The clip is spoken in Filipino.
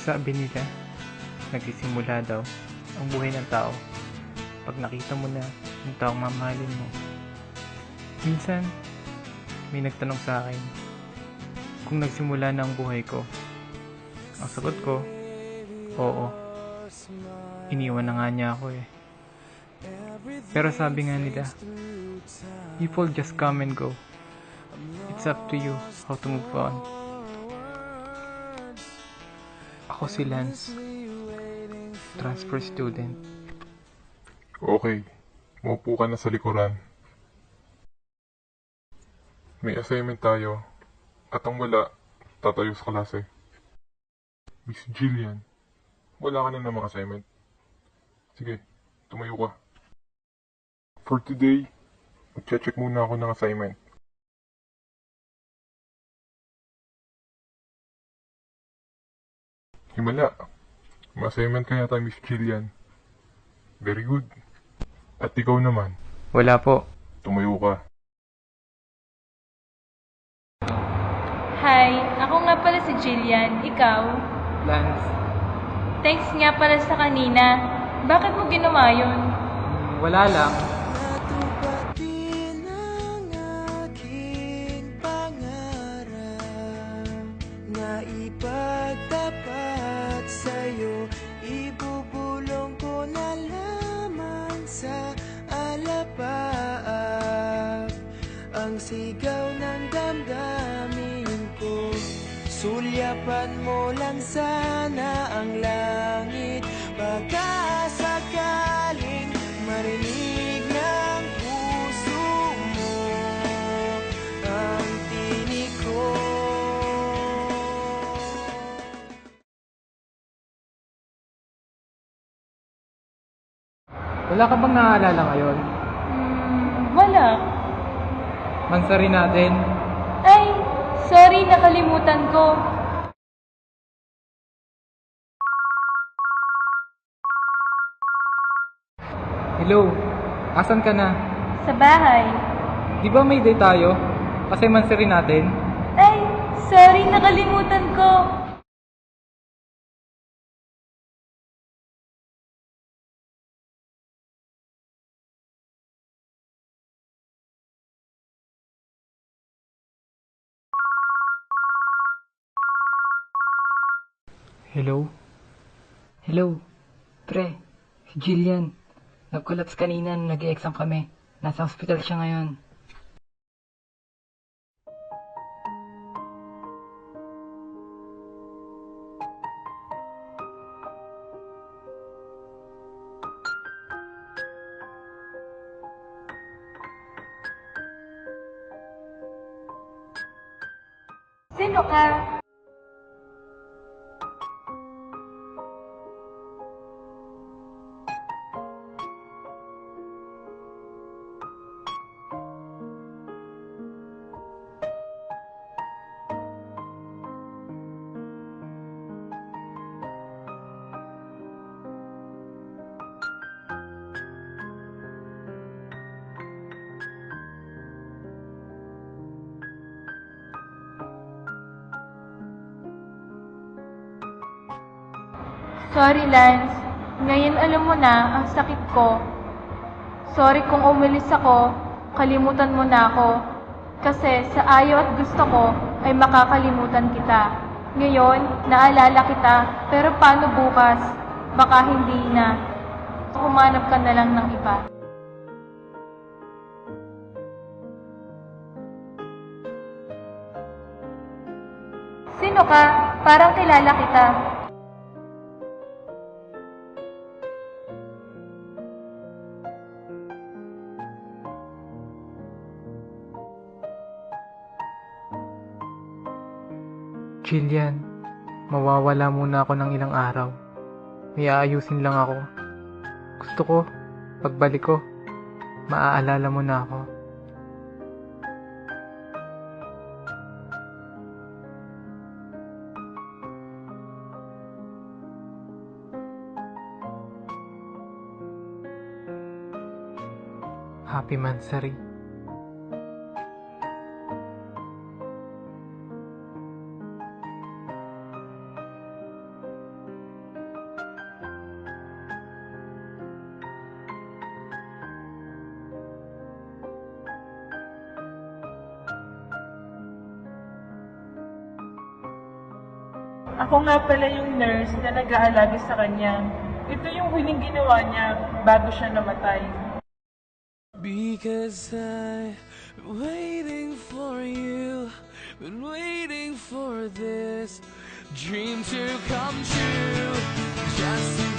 Sabi nila, nagsisimula daw ang buhay ng tao pag nakita mo na yung taong mamahalin mo. Minsan, may nagtanong sa akin kung nagsimula na ang buhay ko. Ang sagot ko, oo. Iniwan na nga niya ako eh. Pero sabi nga nila, people just come and go. It's up to you how to move on. Ako si Lance, transfer student. Okay, maupo ka na sa likuran. May assignment tayo, at ang wala, tatayo sa klase. Miss Jillian, wala ka na namang assignment. Sige, tumayo ka. For today, mag-check muna ako ng assignment. Himala, may assignment ka yata, Miss Jillian. Very good. At ikaw naman, Wala po. tumayo ka. Hi, ako nga pala si Jillian. Ikaw? Lance, Thanks nga pala sa kanina. Bakit mo ginawa yun? wala lang. Natupatin ang aking pangarap na ipagtapat sa'yo. Ibubulong ko na lamang sa alapaap ang sigaw ng damdamin ko. Sulyapan mo lang sana ang langit, baka sakaling marinig ng puso mo ang tinig ko. Wala ka bang naaalala ngayon? Wala. Mansari natin. Ay, sorry, nakalimutan ko. Hello, asan ka na? Sa bahay. Di ba may day tayo? Kasi mansari natin. Ay, sorry, nakalimutan ko. Hello? Hello, pre, si Jillian. Nag-collapse kanina nung nag-exam kami. Nasa hospital siya ngayon. Sino ka? Sorry, Lance. Ngayon alam mo na ang sakit ko. Sorry kung umalis ako, kalimutan mo na ako. Kasi sa ayaw at gusto ko ay makakalimutan kita. Ngayon, naalala kita, pero paano bukas? Baka hindi na. Humanap ka na lang ng iba. Sino ka? Parang kilala kita. Jillian, mawawala muna ako ng ilang araw. May aayusin lang ako. Gusto ko, pagbalik ko, maaalala mo na ako. Happy Mansari. Ako nga pala yung nurse na nag-aalaga sa kanya. Ito yung huling ginawa niya bago siya namatay. Because I've been waiting for you, been waiting for this dream to come true. Just